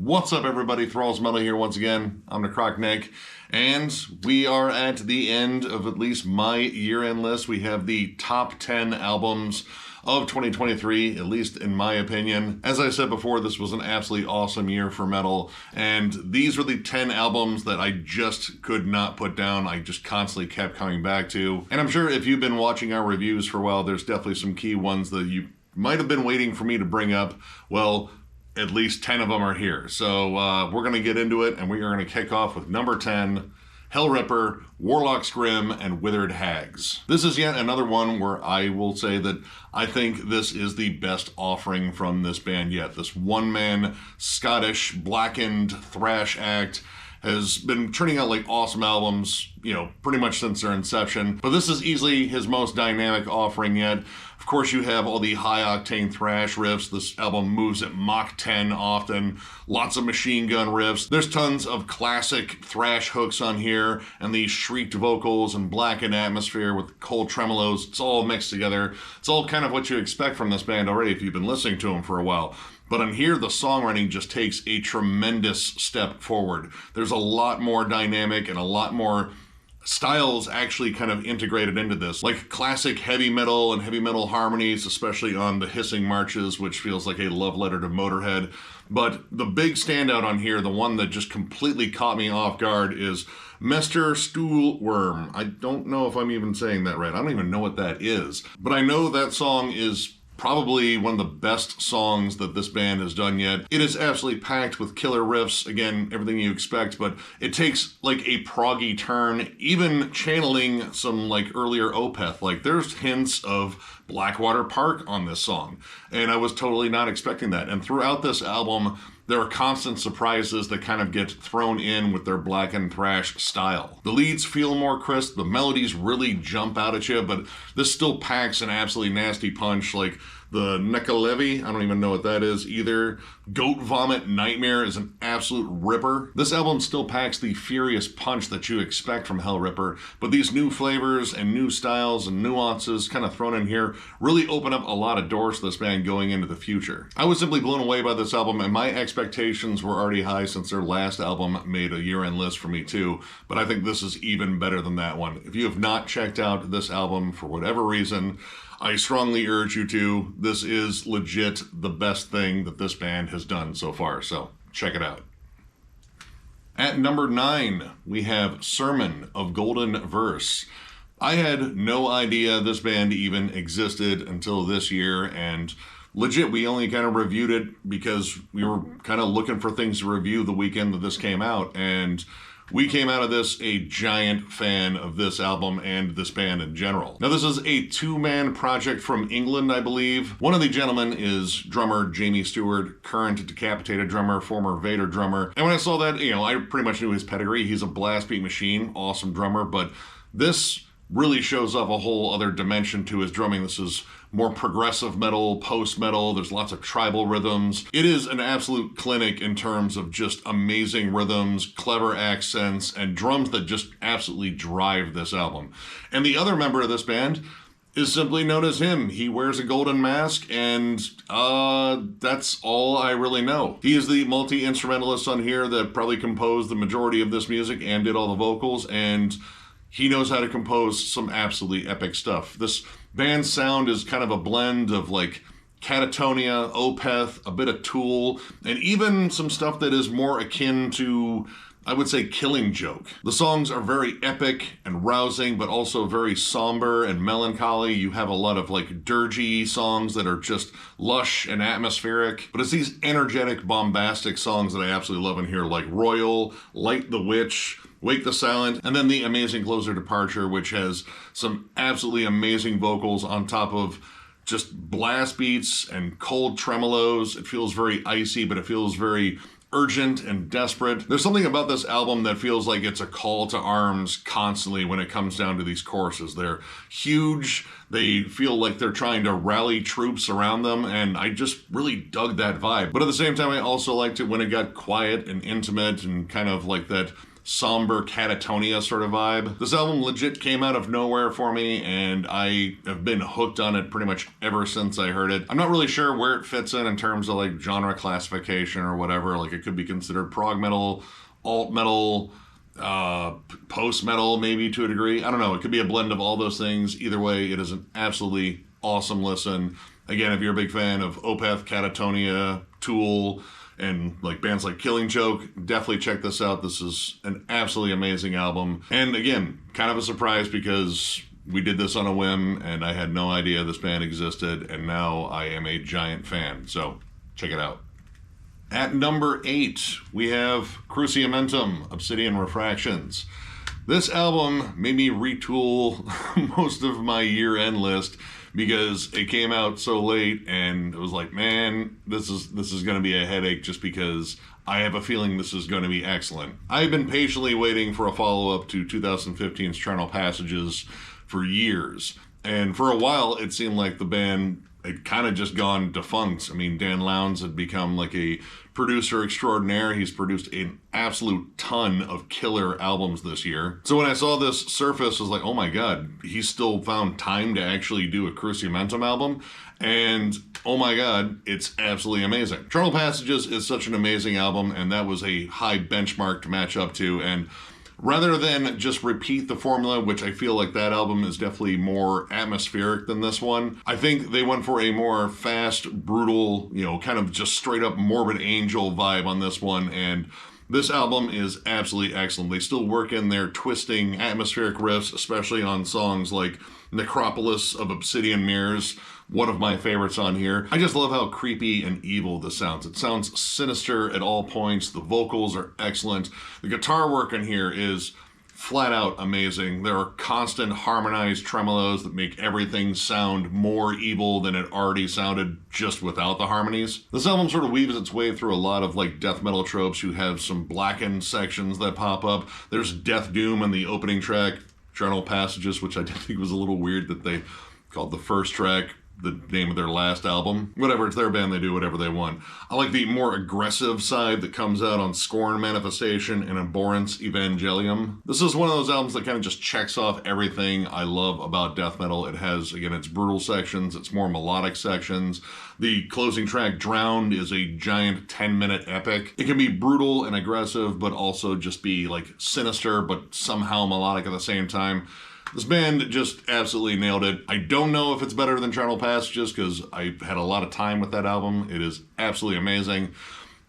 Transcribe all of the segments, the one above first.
What's up, everybody? Thralls Metal here once again. I'm Necrotic Nick, and we are at the end of at least my year-end list. We have the top 10 albums of 2023, at least in my opinion. As I said before, this was an absolutely awesome year for metal, and these were the 10 albums that I just could not put down. I just constantly kept coming back to. And I'm sure if you've been watching our reviews for a while, there's definitely some key ones that you might have been waiting for me to bring up. Well, at least 10 of them are here. So we're going to get into it, and we are going to kick off with number 10, Hellripper, Warlocks Grim, and Withered Hags. This is yet another one where I will say that I think this is the best offering from this band yet. This one-man Scottish blackened thrash act has been turning out like awesome albums, you know, pretty much since their inception. But this is easily his most dynamic offering yet. Of course, you have all the high-octane thrash riffs. This album moves at Mach 10 often. Lots of machine gun riffs. There's tons of classic thrash hooks on here, and these shrieked vocals and blackened atmosphere with cold tremolos. It's all mixed together. It's all kind of what you expect from this band already if you've been listening to them for a while. But on here, the songwriting just takes a tremendous step forward. There's a lot more dynamic and a lot more styles actually kind of integrated into this, like classic heavy metal and heavy metal harmonies, especially on the Hissing Marches, which feels like a love letter to Motorhead. But the big standout on here, the one that just completely caught me off guard, is Mester Stoolworm. I don't know if I'm even saying that right. I don't even know what that is. But I know that song is probably one of the best songs that this band has done yet. It is absolutely packed with killer riffs, again, everything you expect, but it takes like a proggy turn, even channeling some like earlier Opeth. Like there's hints of Blackwater Park on this song, and I was totally not expecting that. And throughout this album, there are constant surprises that kind of get thrown in with their blackened thrash style. The leads feel more crisp, the melodies really jump out at you, but this still packs an absolutely nasty punch. Like the Necrotic, I don't even know what that is either. Goat Vomit Nightmare is an absolute ripper. This album still packs the furious punch that you expect from Hellripper, but these new flavors and new styles and nuances kind of thrown in here really open up a lot of doors to this band going into the future. I was simply blown away by this album, and my expectations were already high since their last album made a year-end list for me too, but I think this is even better than that one. If you have not checked out this album for whatever reason, I strongly urge you to. This is legit the best thing that this band has done so far, so check it out. At number 9, we have Sermon of Golden Verse. I had no idea this band even existed until this year, and legit, we only kind of reviewed it because we were kind of looking for things to review the weekend that this came out, and we came out of this a giant fan of this album and this band in general. Now, this is a two-man project from England, I believe. One of the gentlemen is drummer Jamie Stewart, current Decapitated drummer, former Vader drummer. And when I saw that, you know, I pretty much knew his pedigree. He's a blast beat machine, awesome drummer, but this really shows off a whole other dimension to his drumming. This is more progressive metal, post-metal. There's lots of tribal rhythms. It is an absolute clinic in terms of just amazing rhythms, clever accents, and drums that just absolutely drive this album. And the other member of this band is simply known as him. He wears a golden mask, and that's all I really know. He is the multi-instrumentalist on here that probably composed the majority of this music and did all the vocals, and he knows how to compose some absolutely epic stuff. This band's sound is kind of a blend of like Catatonia, Opeth, a bit of Tool, and even some stuff that is more akin to, I would say, Killing Joke. The songs are very epic and rousing, but also very somber and melancholy. You have a lot of like dirgy songs that are just lush and atmospheric, but it's these energetic, bombastic songs that I absolutely love in here, like Royal, Light the Witch, Wake the Silent, and then the amazing closer Departure, which has some absolutely amazing vocals on top of just blast beats and cold tremolos. It feels very icy, but it feels very urgent and desperate. There's something about this album that feels like it's a call to arms constantly when it comes down to these choruses. They're huge. They feel like they're trying to rally troops around them, and I just really dug that vibe. But at the same time, I also liked it when it got quiet and intimate and kind of like that somber Catatonia sort of vibe. This album legit came out of nowhere for me, and I have been hooked on it pretty much ever since I heard it. I'm not really sure where it fits in terms of like genre classification or whatever. Like it could be considered prog metal, alt metal, post metal maybe to a degree. I don't know. It could be a blend of all those things. Either way, it is an absolutely awesome listen. Again, if you're a big fan of Opeth, Catatonia, Tool, and like bands like Killing Joke, definitely check this out. This is an absolutely amazing album. And again, kind of a surprise because we did this on a whim and I had no idea this band existed, and now I am a giant fan. So check it out. At number 8, we have Cruciamentum, Obsidian Refractions. This album made me retool most of my year-end list because it came out so late, and it was like, man, this is going to be a headache just because I have a feeling this is going to be excellent. I've been patiently waiting for a follow-up to 2015's Charnel Passages for years, and for a while it seemed like the band had kind of just gone defunct. I mean, Dan Lowndes had become like a producer extraordinaire. He's produced an absolute ton of killer albums this year. So when I saw this surface, I was like, oh my god, he still found time to actually do a Cruciamentum album. And oh my god, it's absolutely amazing. Charnel Passages is such an amazing album, and that was a high benchmark to match up to. And rather than just repeat the formula, which I feel like that album is definitely more atmospheric than this one, I think they went for a more fast, brutal, kind of just straight up Morbid Angel vibe on this one, and this album is absolutely excellent. They still work in their twisting atmospheric riffs, especially on songs like Necropolis of Obsidian Mirrors, one of my favorites on here. I just love how creepy and evil this sounds. It sounds sinister at all points. The vocals are excellent. The guitar work in here is flat out amazing. There are constant harmonized tremolos that make everything sound more evil than it already sounded just without the harmonies. This album sort of weaves its way through a lot of like death metal tropes. You have some blackened sections that pop up. There's Death Doom on the opening track, Charnel Passages, which I did think was a little weird that they called the first track the name of their last album. Whatever, it's their band, they do whatever they want. I like the more aggressive side that comes out on Scorn Manifestation and Abhorrence Evangelium. This is one of those albums that kind of just checks off everything I love about death metal. It has, again, its brutal sections, its more melodic sections. The closing track, Drowned, is a giant 10-minute epic. It can be brutal and aggressive, but also just be like sinister, but somehow melodic at the same time. This band just absolutely nailed it. I don't know if it's better than Charnel Passages because I had a lot of time with that album. It is absolutely amazing.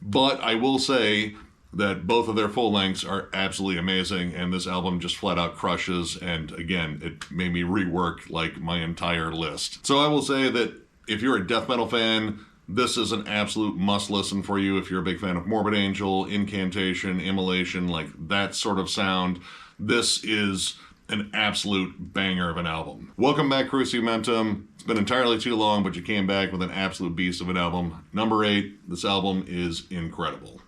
But I will say that both of their full lengths are absolutely amazing, and this album just flat out crushes, and again, it made me rework like my entire list. So I will say that if you're a death metal fan, this is an absolute must listen for you. If you're a big fan of Morbid Angel, Incantation, Immolation, like that sort of sound, this is an absolute banger of an album. Welcome back, Cruciamentum. It's been entirely too long, but you came back with an absolute beast of an album. Number 8, this album is incredible.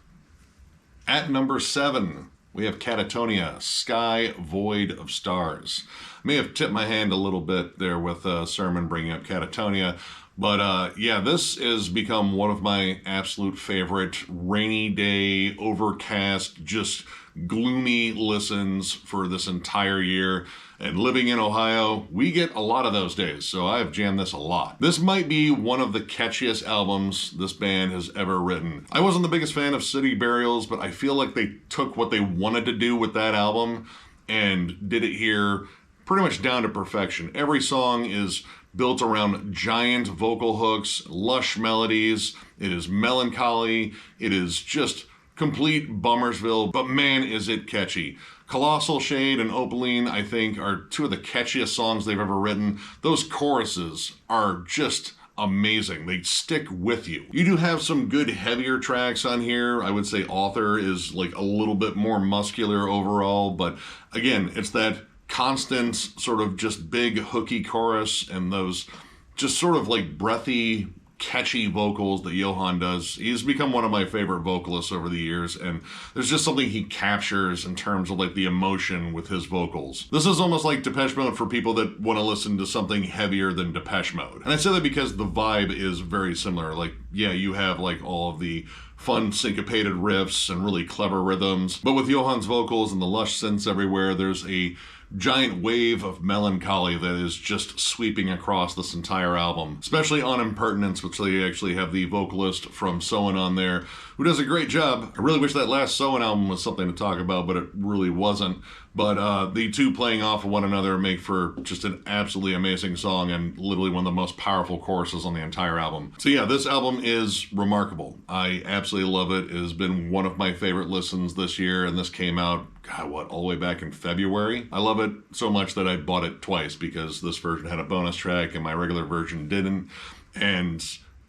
At number 7, we have Catatonia, Sky Void of Stars. I may have tipped my hand a little bit there with Sermon bringing up Catatonia, but yeah, this has become one of my absolute favorite rainy day, overcast, just gloomy listens for this entire year. And living in Ohio, we get a lot of those days, so I've jammed this a lot. This might be one of the catchiest albums this band has ever written. I wasn't the biggest fan of City Burials, but I feel like they took what they wanted to do with that album and did it here pretty much down to perfection. Every song is built around giant vocal hooks, lush melodies. It is melancholy. It is just complete Bummersville, but man, is it catchy. Colossal Shade and Opaline, I think, are two of the catchiest songs they've ever written. Those choruses are just amazing. They stick with you. You do have some good heavier tracks on here. I would say Author is like a little bit more muscular overall, but again, it's that constant sort of just big hooky chorus and those just sort of like breathy catchy vocals that Johan does. He's become one of my favorite vocalists over the years, and there's just something he captures in terms of like the emotion with his vocals. This is almost like Depeche Mode for people that want to listen to something heavier than Depeche Mode. And I say that because the vibe is very similar. Like, yeah, you have like all of the fun syncopated riffs and really clever rhythms, but with Johan's vocals and the lush synths everywhere, there's a giant wave of melancholy that is just sweeping across this entire album, especially on Impertinence, which they actually have the vocalist from Soen on there, who does a great job. I really wish that last Soen album was something to talk about, but it really wasn't. But the two playing off of one another make for just an absolutely amazing song and literally one of the most powerful choruses on the entire album. So yeah, this album is remarkable. I absolutely love it. It has been one of my favorite listens this year, and this came out, God, what, all the way back in February? I love it so much that I bought it twice because this version had a bonus track and my regular version didn't. And,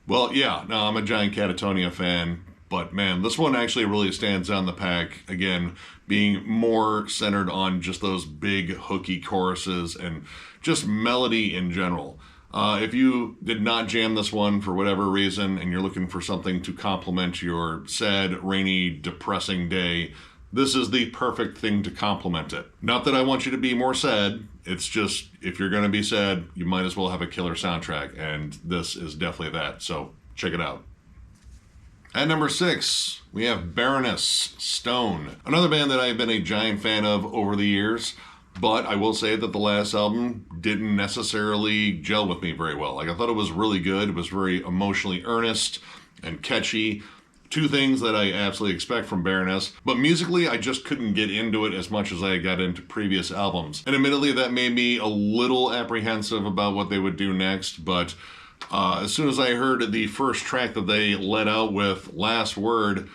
well, yeah, no, I'm a giant Catatonia fan, but man, this one actually really stands out in the pack. Again, being more centered on just those big hooky choruses and just melody in general. If you did not jam this one for whatever reason and you're looking for something to complement your sad, rainy, depressing day, this is the perfect thing to complement it. Not that I want you to be more sad, it's just, if you're gonna be sad, you might as well have a killer soundtrack, and this is definitely that, so check it out. At number 6, we have Baroness Stone, another band that I've been a giant fan of over the years, but I will say that the last album didn't necessarily gel with me very well. Like, I thought it was really good, it was very emotionally earnest and catchy, two things that I absolutely expect from Baroness, but musically I just couldn't get into it as much as I got into previous albums. And admittedly that made me a little apprehensive about what they would do next, but as soon as I heard the first track that they let out with, Last Word,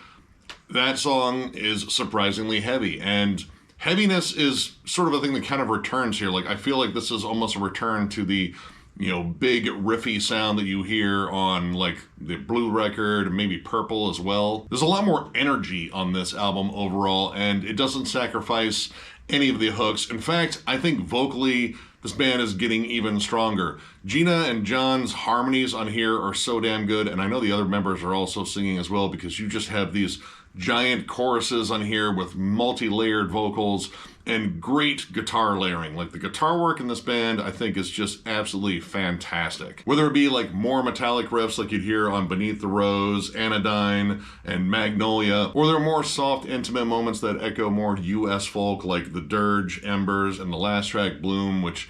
that song is surprisingly heavy, and heaviness is sort of a thing that kind of returns here. Like, I feel like this is almost a return to the, you know, big riffy sound that you hear on like the Blue record, maybe Purple as well. There's a lot more energy on this album overall, and it doesn't sacrifice any of the hooks. In fact, I think vocally this band is getting even stronger. Gina and John's harmonies on here are so damn good, and I know the other members are also singing as well, because you just have these giant choruses on here with multi-layered vocals and great guitar layering. Like, the guitar work in this band, I think, is just absolutely fantastic. Whether it be like more metallic riffs like you'd hear on Beneath the Rose, Anodyne, and Magnolia, or there are more soft, intimate moments that echo more US folk like The Dirge, Embers, and the last track, Bloom, which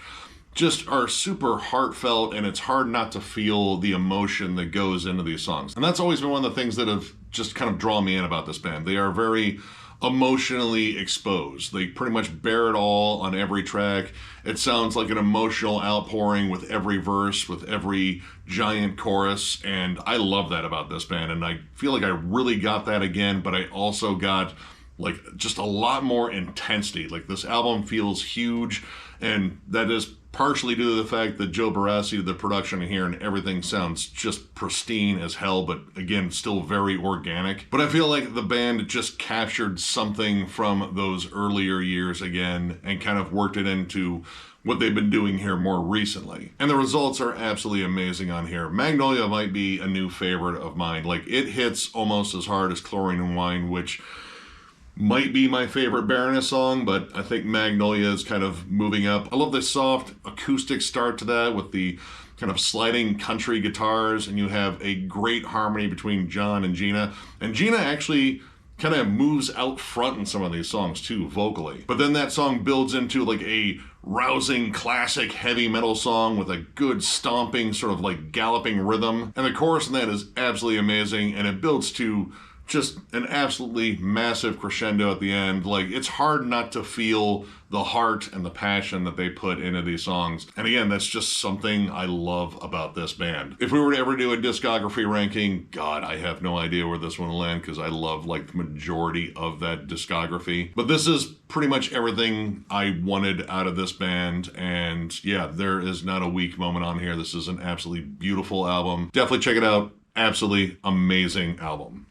just are super heartfelt, and it's hard not to feel the emotion that goes into these songs. And that's always been one of the things that have just kind of drawn me in about this band. They are very emotionally exposed. They pretty much bear it all on every track. It sounds like an emotional outpouring with every verse, with every giant chorus, and I love that about this band, and I feel like I really got that again, but I also got like just a lot more intensity. Like, this album feels huge, and that is partially due to the fact that Joe Barassi did the production here, and everything sounds just pristine as hell, but again, still very organic. But I feel like the band just captured something from those earlier years again and kind of worked it into what they've been doing here more recently. And the results are absolutely amazing on here. Magnolia might be a new favorite of mine. Like, it hits almost as hard as Chlorine and Wine, which might be my favorite Baroness song, but I think Magnolia is kind of moving up. I love the soft acoustic start to that with the kind of sliding country guitars, and you have a great harmony between John and Gina. And Gina actually kind of moves out front in some of these songs too, vocally. But then that song builds into like a rousing classic heavy metal song with a good stomping sort of like galloping rhythm. And the chorus in that is absolutely amazing, and it builds to just an absolutely massive crescendo at the end. Like, it's hard not to feel the heart and the passion that they put into these songs. And again, that's just something I love about this band. If we were to ever do a discography ranking, God, I have no idea where this one will land, because I love like the majority of that discography. But this is pretty much everything I wanted out of this band. And yeah, there is not a weak moment on here. This is an absolutely beautiful album. Definitely check it out. Absolutely amazing album.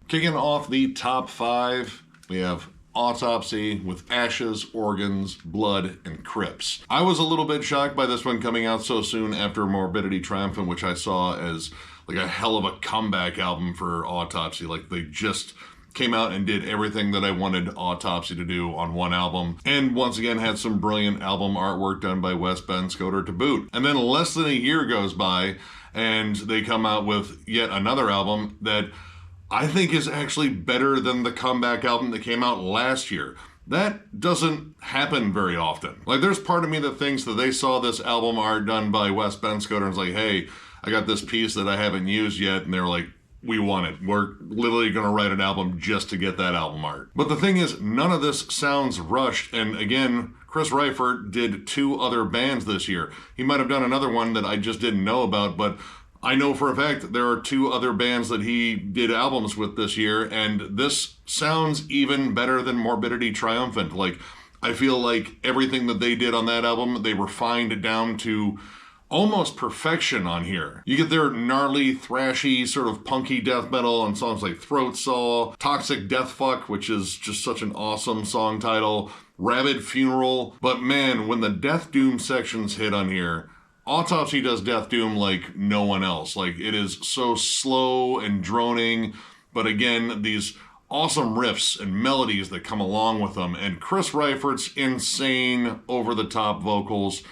Kicking off the top 5, we have Autopsy with Ashes, Organs, Blood, and Crypts. I was a little bit shocked by this one coming out so soon after Morbidity Triumphant, which I saw as like a hell of a comeback album for Autopsy. Like they just came out and did everything that I wanted Autopsy to do on one album. And once again had some brilliant album artwork done by Wes Ben Scoter to boot. And then less than a year goes by and they come out with yet another album that I think is actually better than the comeback album that came out last year. That doesn't happen very often. Like there's part of me that thinks that they saw this album art done by Wes Ben Scoter and was like, hey, I got this piece that I haven't used yet, and they're like, we want it. We're literally going to write an album just to get that album art. But the thing is, none of this sounds rushed, and again, Chris Reifert did 2 other bands this year. He might have done another one that I just didn't know about, but I know for a fact there are 2 other bands that he did albums with this year, and this sounds even better than Morbidity Triumphant. Like, I feel like everything that they did on that album, they refined down to almost perfection on here. You get their gnarly, thrashy, sort of punky death metal on songs like Throat Saw, Toxic Death Fuck, which is just such an awesome song title, Rabid Funeral. But man, when the Death Doom sections hit on here, Autopsy does Death Doom like no one else. Like, it is so slow and droning, but again, these awesome riffs and melodies that come along with them, and Chris Reifert's insane, over-the-top vocals.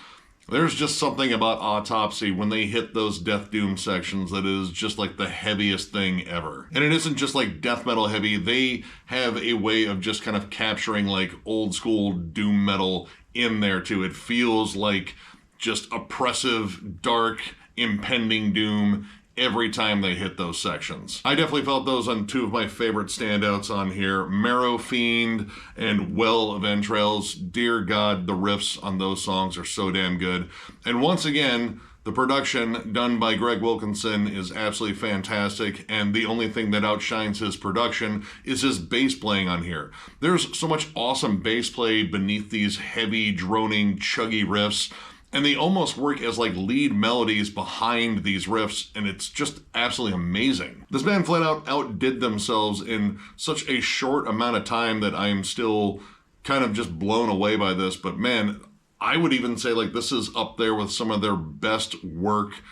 There's just something about Autopsy when they hit those Death Doom sections that is just like the heaviest thing ever. And it isn't just like death metal heavy, they have a way of just kind of capturing like old school doom metal in there too. It feels like just oppressive, dark, impending doom every time they hit those sections. I definitely felt those on 2 of my favorite standouts on here, Marrow Fiend and Well of Entrails. Dear God, the riffs on those songs are so damn good. And once again, the production done by Greg Wilkinson is absolutely fantastic, and the only thing that outshines his production is his bass playing on here. There's so much awesome bass play beneath these heavy, droning, chuggy riffs, and they almost work as like lead melodies behind these riffs, and it's just absolutely amazing. This band flat out outdid themselves in such a short amount of time that I am still kind of just blown away by this. But man, I would even say like this is up there with some of their best work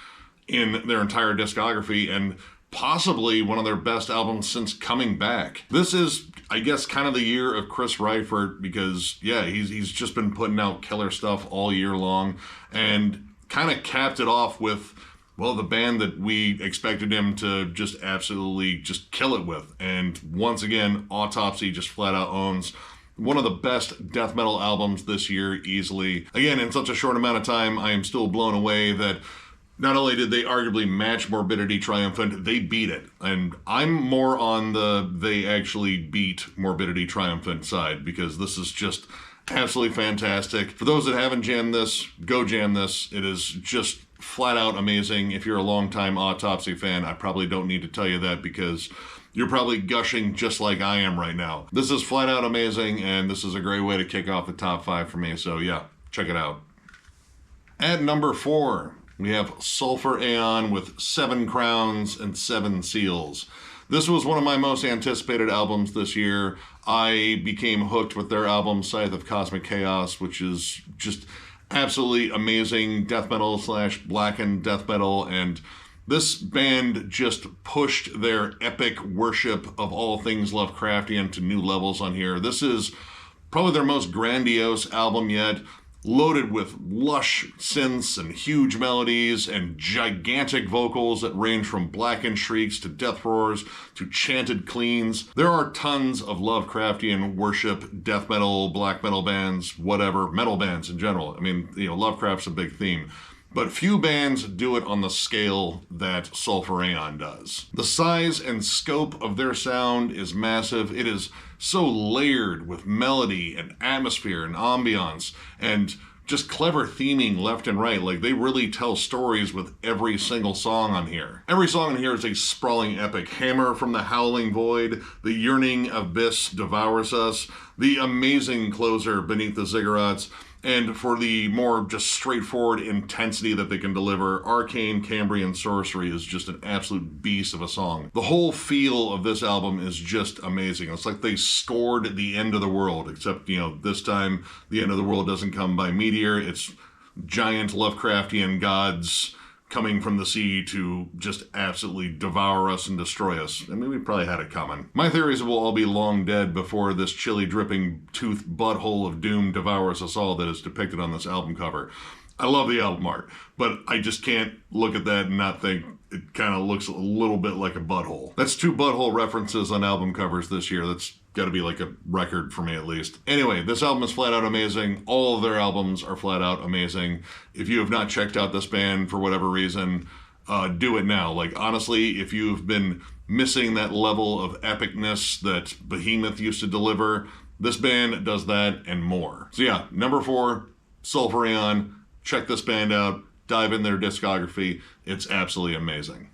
in their entire discography, and possibly one of their best albums since coming back. This is, I guess, kind of the year of Chris Reifert, because yeah, he's just been putting out killer stuff all year long, and kind of capped it off with, well, the band that we expected him to just absolutely just kill it with. And once again, Autopsy just flat out owns one of the best death metal albums this year easily. Again, in such a short amount of time, I am still blown away that not only did they arguably match Morbidity Triumphant, they beat it. And I'm more on the they actually beat Morbidity Triumphant side, because this is just absolutely fantastic. For those that haven't jammed this, go jam this. It is just flat out amazing. If you're a longtime Autopsy fan, I probably don't need to tell you that, because you're probably gushing just like I am right now. This is flat out amazing, and this is a great way to kick off the top 5 for me. So yeah, check it out. At number 4, we have Sulphur Aeon with 7 Crowns and 7 Seals. This was one of my most anticipated albums this year. I became hooked with their album Scythe of Cosmic Chaos, which is just absolutely amazing death metal / blackened death metal, and this band just pushed their epic worship of all things Lovecraftian to new levels on here. This is probably their most grandiose album yet, loaded with lush synths and huge melodies and gigantic vocals that range from blackened shrieks to death roars to chanted cleans. There are tons of Lovecraftian worship, death metal, black metal bands, whatever, metal bands in general. I mean, you know, Lovecraft's a big theme. But few bands do it on the scale that Sulphur Aeon does. The size and scope of their sound is massive. It is so layered with melody and atmosphere and ambiance and just clever theming left and right. Like, they really tell stories with every single song on here. Every song on here is a sprawling epic. Hammer from the Howling Void, the yearning abyss devours us, the amazing closer Beneath the Ziggurats, And for the more just straightforward intensity that they can deliver, Arcane Cambrian Sorcery is just an absolute beast of a song. The whole feel of this album is just amazing. It's like they scored the end of the world, except, this time the end of the world doesn't come by meteor. It's giant Lovecraftian gods coming from the sea to just absolutely devour us and destroy us. I mean, we probably had it coming. My theory is we'll all be long dead before this chilly, dripping tooth butthole of doom devours us all that is depicted on this album cover. I love the album art, but I just can't look at that and not think it kind of looks a little bit like a butthole. That's 2 butthole references on album covers this year. That's got to be like a record for me at least. Anyway, this album is flat out amazing. All of their albums are flat out amazing. If you have not checked out this band for whatever reason, do it now. Like, honestly, if you've been missing that level of epicness that Behemoth used to deliver, this band does that and more. So yeah, number 4, Sulfuran. Check this band out. Dive in their discography. It's absolutely amazing.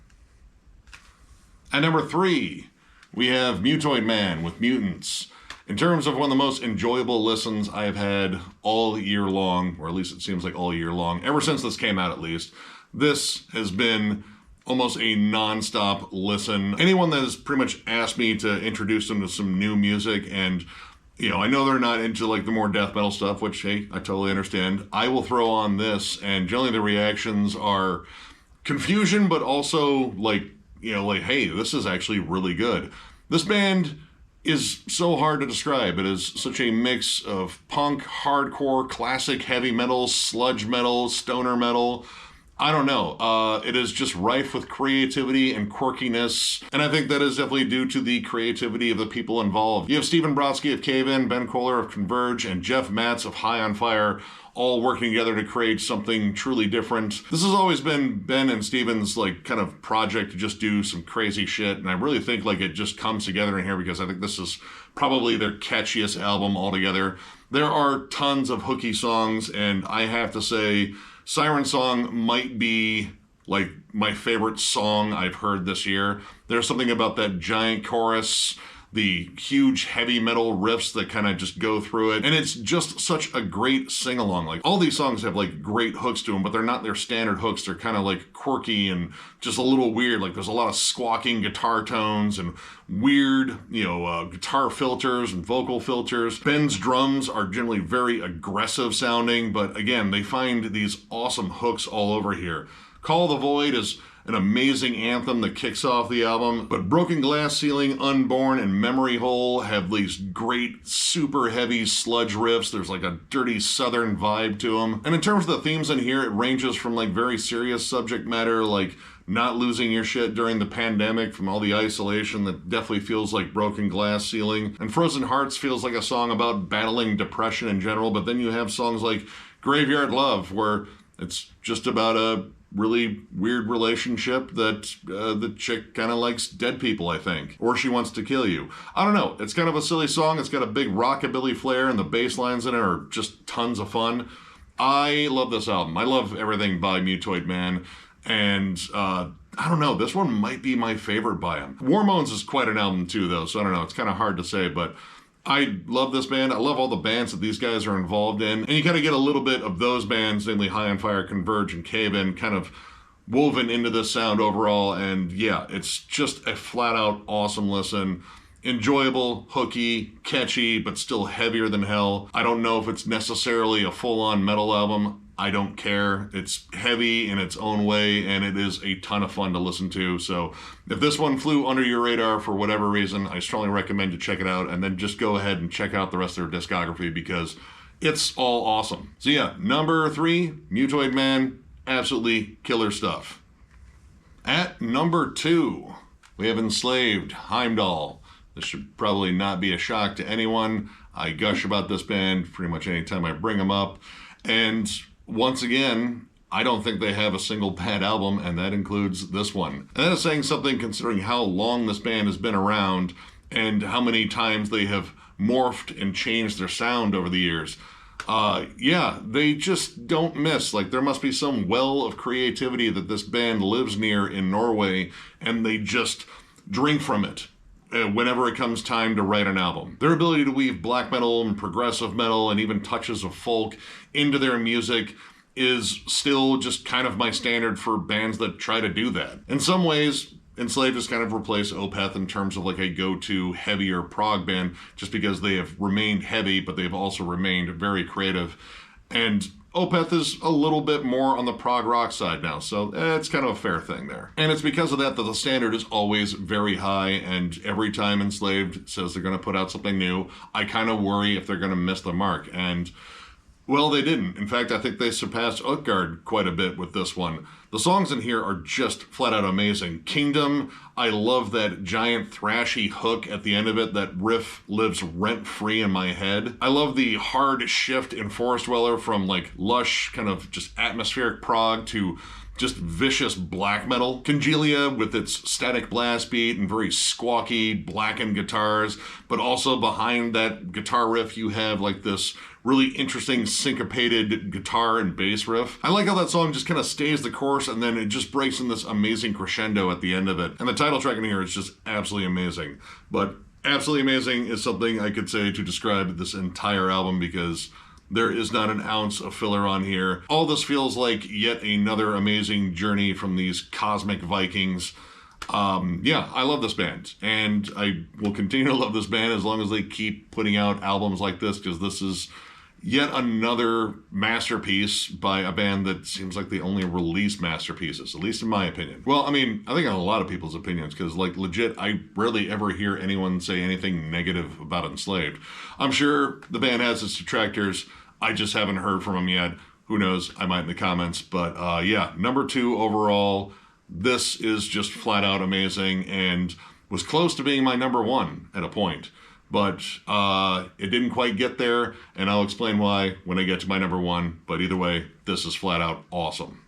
At number 3, we have Mutoid Man with Mutants. In terms of one of the most enjoyable listens I have had all year long, or at least it seems like all year long, ever since this came out at least, this has been almost a non-stop listen. Anyone that has pretty much asked me to introduce them to some new music, and I know they're not into like the more death metal stuff, which, hey, I totally understand. I will throw on this, and generally the reactions are confusion, but also like, hey, this is actually really good. This band is so hard to describe. It is such a mix of punk, hardcore, classic heavy metal, sludge metal, stoner metal. I don't know. It is just rife with creativity and quirkiness, and I think that is definitely due to the creativity of the people involved. You have Stephen Brodsky of Cave In, Ben Kohler of Converge, and Jeff Matz of High on Fire, all working together to create something truly different. This has always been Ben and Stephen's like kind of project to just do some crazy shit, and I really think like it just comes together in here because I think this is probably their catchiest album altogether. There are tons of hooky songs, and I have to say, Siren Song might be like my favorite song I've heard this year. There's something about that giant chorus, the huge heavy metal riffs that kind of just go through it, and it's just such a great sing-along. Like, all these songs have like great hooks to them, but they're not their standard hooks. They're kind of like quirky and just a little weird. Like, there's a lot of squawking guitar tones and weird, guitar filters and vocal filters. Ben's drums are generally very aggressive sounding, but again, they find these awesome hooks all over here. Call the Void is an amazing anthem that kicks off the album, but Broken Glass Ceiling, Unborn, and Memory Hole have these great, super heavy sludge riffs. There's like a dirty southern vibe to them. And in terms of the themes in here, it ranges from like very serious subject matter, like not losing your shit during the pandemic from all the isolation that definitely feels like Broken Glass Ceiling. And Frozen Hearts feels like a song about battling depression in general, but then you have songs like Graveyard Love, where it's just about a really weird relationship that the chick kind of likes dead people, I think. Or she wants to kill you. I don't know. It's kind of a silly song. It's got a big rockabilly flair, and the bass lines in it are just tons of fun. I love this album. I love everything by Mutoid Man. And I don't know. This one might be my favorite by him. Warmones is quite an album too, though. So I don't know. It's kind of hard to say, but I love this band. I love all the bands that these guys are involved in. And you kind of get a little bit of those bands, namely High on Fire, Converge, and Cave In, kind of woven into this sound overall. And yeah, it's just a flat out awesome listen. Enjoyable, hooky, catchy, but still heavier than hell. I don't know if it's necessarily a full-on metal album. I don't care. It's heavy in its own way, and it is a ton of fun to listen to. So if this one flew under your radar for whatever reason, I strongly recommend you check it out, and then just go ahead and check out the rest of their discography because it's all awesome. So yeah, number 3, Mutoid Man, absolutely killer stuff. At number 2, we have Enslaved Heimdal. This should probably not be a shock to anyone. I gush about this band pretty much anytime I bring them up. And once again, I don't think they have a single bad album, and that includes this one. And that is saying something considering how long this band has been around and how many times they have morphed and changed their sound over the years. Yeah, they just don't miss. Like, there must be some well of creativity that this band lives near in Norway, and they just drink from it whenever it comes time to write an album. Their ability to weave black metal and progressive metal and even touches of folk into their music is still just kind of my standard for bands that try to do that. In some ways, Enslaved has kind of replaced Opeth in terms of like a go-to heavier prog band, just because they have remained heavy, but they've also remained very creative. And Opeth is a little bit more on the prog rock side now, so it's kind of a fair thing there. And it's because of that the standard is always very high, and every time Enslaved says they're going to put out something new, I kind of worry if they're going to miss the mark. And well, they didn't. In fact, I think they surpassed Utgard quite a bit with this one. The songs in here are just flat out amazing. Kingdom, I love that giant thrashy hook at the end of it. That riff lives rent-free in my head. I love the hard shift in Forest Dweller from like lush, kind of just atmospheric prog to just vicious black metal. Congelia with its static blast beat and very squawky blackened guitars, but also behind that guitar riff you have like this really interesting syncopated guitar and bass riff. I like how that song just kind of stays the course and then it just breaks in this amazing crescendo at the end of it. And the title track in here is just absolutely amazing. But absolutely amazing is something I could say to describe this entire album, because there is not an ounce of filler on here. All this feels like yet another amazing journey from these cosmic Vikings. Yeah, I love this band, and I will continue to love this band as long as they keep putting out albums like this, because this is yet another masterpiece by a band that seems like they only release masterpieces, at least in my opinion. Well, I mean, I think in a lot of people's opinions, because like legit, I rarely ever hear anyone say anything negative about Enslaved. I'm sure the band has its detractors. I just haven't heard from them yet. Who knows? I might in the comments. But yeah, number 2 overall. This is just flat out amazing and was close to being my number 1 at a point. But it didn't quite get there, and I'll explain why when I get to my number 1. But either way, this is flat out awesome.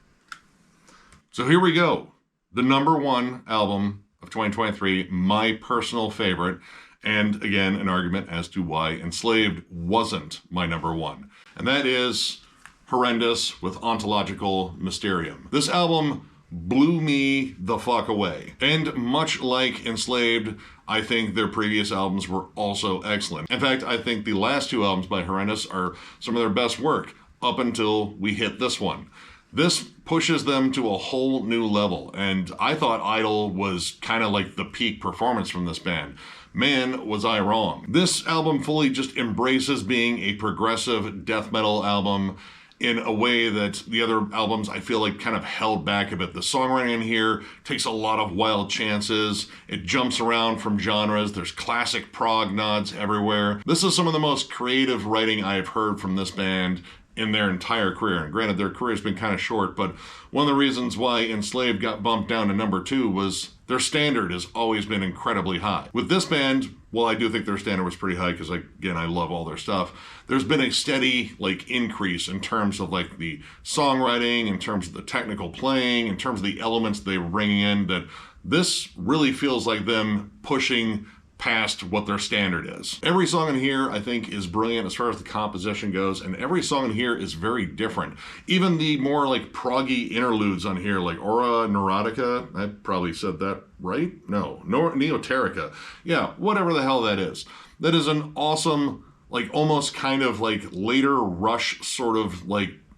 So here we go. The number 1 album of 2023, my personal favorite. And again, an argument as to why Enslaved wasn't my number 1. And that is Horrendous with Ontological Mysterium. This album blew me the fuck away. And much like Enslaved, I think their previous albums were also excellent. In fact, I think the last 2 albums by Horrendous are some of their best work up until we hit this one. This pushes them to a whole new level, and I thought Idol was kind of like the peak performance from this band. Man, was I wrong. This album fully just embraces being a progressive death metal album in a way that the other albums I feel like kind of held back a bit. The songwriting in here takes a lot of wild chances. It jumps around from genres. There's classic prog nods everywhere. This is some of the most creative writing I've heard from this band in their entire career. And granted, their career's been kind of short, but one of the reasons why Enslaved got bumped down to number 2 was their standard has always been incredibly high. With this band, well, I do think their standard was pretty high because, again, I love all their stuff. There's been a steady, increase in terms of, the songwriting, in terms of the technical playing, in terms of the elements they were bringing in, that this really feels like them pushing past what their standard is. Every song in here, I think, is brilliant as far as the composition goes, and every song in here is very different. Even the more, proggy interludes on here, like Aura Neurotica, I probably said that right? No, Neoterica. Yeah, whatever the hell that is. That is an awesome, almost kind of later Rush sort of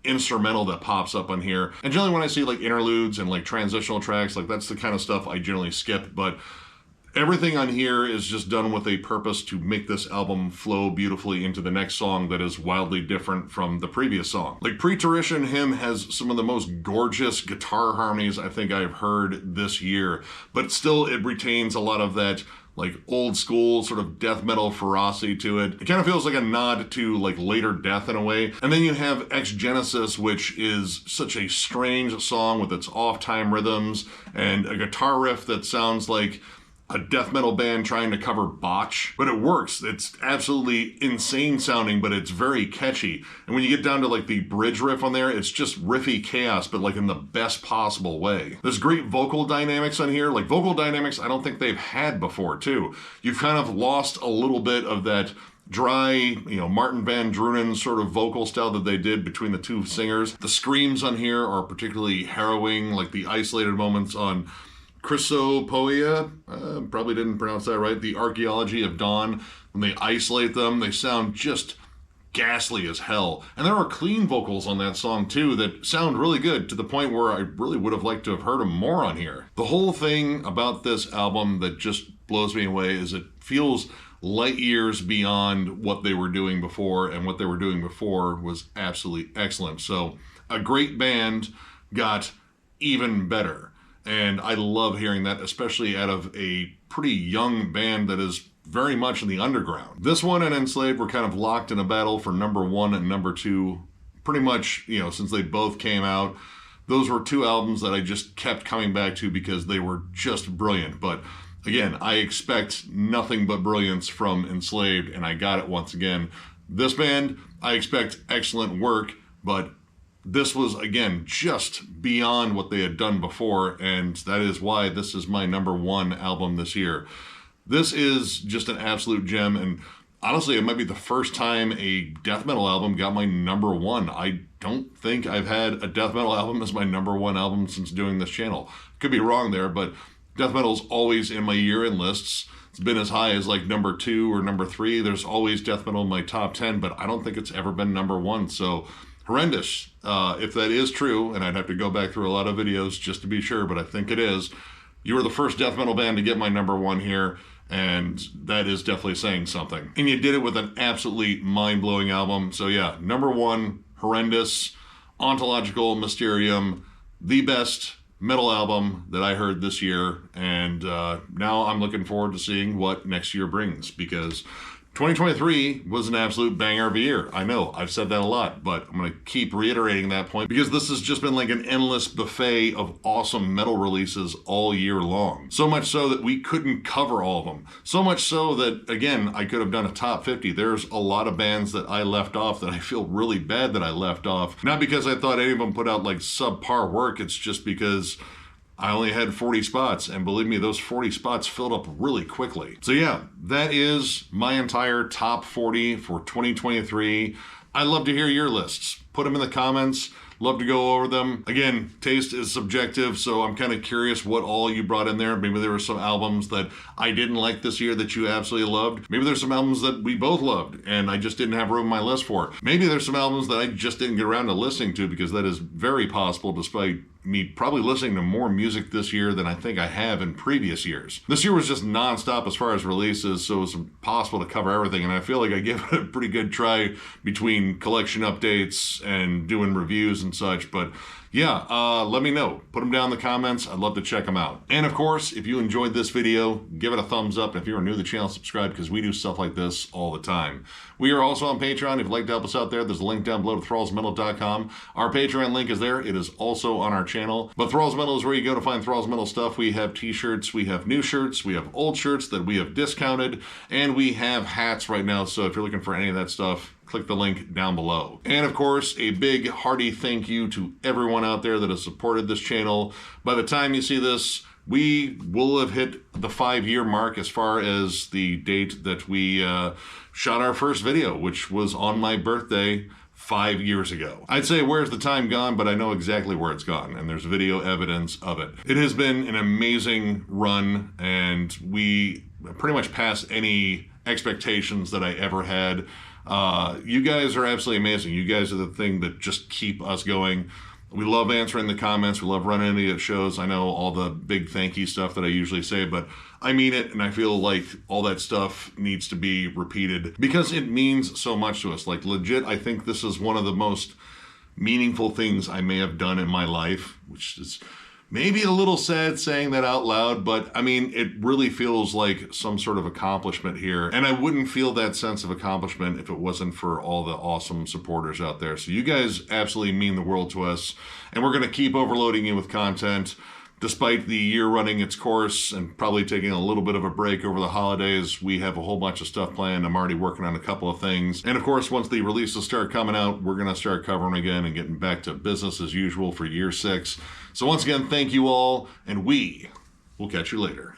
instrumental that pops up on here. And generally when I see interludes and transitional tracks, that's the kind of stuff I generally skip, but everything on here is just done with a purpose to make this album flow beautifully into the next song that is wildly different from the previous song. Preterition Hymn has some of the most gorgeous guitar harmonies I think I've heard this year, but still it retains a lot of that old school sort of death metal ferocity to it. It kind of feels like a nod to later death in a way. And then you have Ex Genesis, which is such a strange song with its off-time rhythms and a guitar riff that sounds like a death metal band trying to cover Botch, but it works. It's absolutely insane sounding, but it's very catchy. And when you get down to the bridge riff on there, it's just riffy chaos, but in the best possible way. There's great vocal dynamics on here. Vocal dynamics I don't think they've had before too. You've kind of lost a little bit of that dry, Martin Van Drunen sort of vocal style that they did between the 2 singers. The screams on here are particularly harrowing, the isolated moments on Cruciamentum, probably didn't pronounce that right. The Archaeology of Dawn. When they isolate them, they sound just ghastly as hell. And there are clean vocals on that song too that sound really good, to the point where I really would have liked to have heard them more on here. The whole thing about this album that just blows me away is it feels light years beyond what they were doing before, and what they were doing before was absolutely excellent. So a great band got even better, and I love hearing that, especially out of a pretty young band that is very much in the underground. This one and Enslaved were kind of locked in a battle for #1 and #2 pretty much, you know, since they both came out. Those were two albums that I just kept coming back to because they were just brilliant. But again, I expect nothing but brilliance from Enslaved, and I got it once again. This band, I expect excellent work, but this was, again, just beyond what they had done before, and that is why this is my #1 album this year. This is just an absolute gem, and honestly, it might be the first time a death metal album got my #1. I don't think I've had a death metal album as my #1 album since doing this channel. Could be wrong there, but death metal's always in my year-end lists. It's been as high as like #2 or #3. There's always death metal in my top 10, but I don't think it's ever been #1. So Horrendous, if that is true, and I'd have to go back through a lot of videos just to be sure, but I think it is. You were the first death metal band to get my #1 here, and that is definitely saying something. And you did it with an absolutely mind-blowing album. So yeah, #1, Horrendous, Ontological, Mysterium, the best metal album that I heard this year, and now I'm looking forward to seeing what next year brings, because 2023 was an absolute banger of a year. I know, I've said that a lot, but I'm going to keep reiterating that point because this has just been like an endless buffet of awesome metal releases all year long. So much so that we couldn't cover all of them. So much so that, again, I could have done a top 50. There's a lot of bands that I left off that I feel really bad that I left off. Not because I thought any of them put out like subpar work, it's just because I only had 40 spots, and believe me, those 40 spots filled up really quickly. So yeah, that is my entire top 40 for 2023. I'd love to hear your lists. Put them in the comments. Love to go over them. Again, taste is subjective, so I'm kind of curious what all you brought in there. Maybe there were some albums that I didn't like this year that you absolutely loved. Maybe there's some albums that we both loved and I just didn't have room in my list for. Maybe there's some albums that I just didn't get around to listening to, because that is very possible, despite me probably listening to more music this year than I think I have in previous years. This year was just nonstop as far as releases, so it was impossible to cover everything, and I feel like I gave it a pretty good try between collection updates and doing reviews and such. But yeah, let me know. Put them down in the comments. I'd love to check them out. And of course, if you enjoyed this video, give it a thumbs up. And if you're new to the channel, subscribe, because we do stuff like this all the time. We are also on Patreon. If you'd like to help us out there, there's a link down below to thrallsmetal.com. Our Patreon link is there. It is also on our channel. But Thralls Metal is where you go to find Thralls Metal stuff. We have t-shirts, we have new shirts, we have old shirts that we have discounted, and we have hats right now. So if you're looking for any of that stuff, click the link down below. And of course, a big hearty thank you to everyone out there that has supported this channel. By the time you see this, we will have hit the 5-year mark as far as the date that we shot our first video, which was on my birthday 5 years ago. I'd say where's the time gone, but I know exactly where it's gone, and there's video evidence of it. It has been an amazing run, and we pretty much passed any expectations that I ever had. You guys are absolutely amazing. You guys are the thing that just keep us going. We love answering the comments. We love running into you at shows. I know all the big thank you stuff that I usually say, but I mean it, and I feel like all that stuff needs to be repeated because it means so much to us. Like, legit, I think this is one of the most meaningful things I may have done in my life, which is maybe a little sad saying that out loud, but I mean, it really feels like some sort of accomplishment here. And I wouldn't feel that sense of accomplishment if it wasn't for all the awesome supporters out there. So you guys absolutely mean the world to us. And we're going to keep overloading you with content. Despite the year running its course and probably taking a little bit of a break over the holidays, we have a whole bunch of stuff planned. I'm already working on a couple of things. And of course, once the releases start coming out, we're going to start covering again and getting back to business as usual for year 6. So once again, thank you all, and we will catch you later.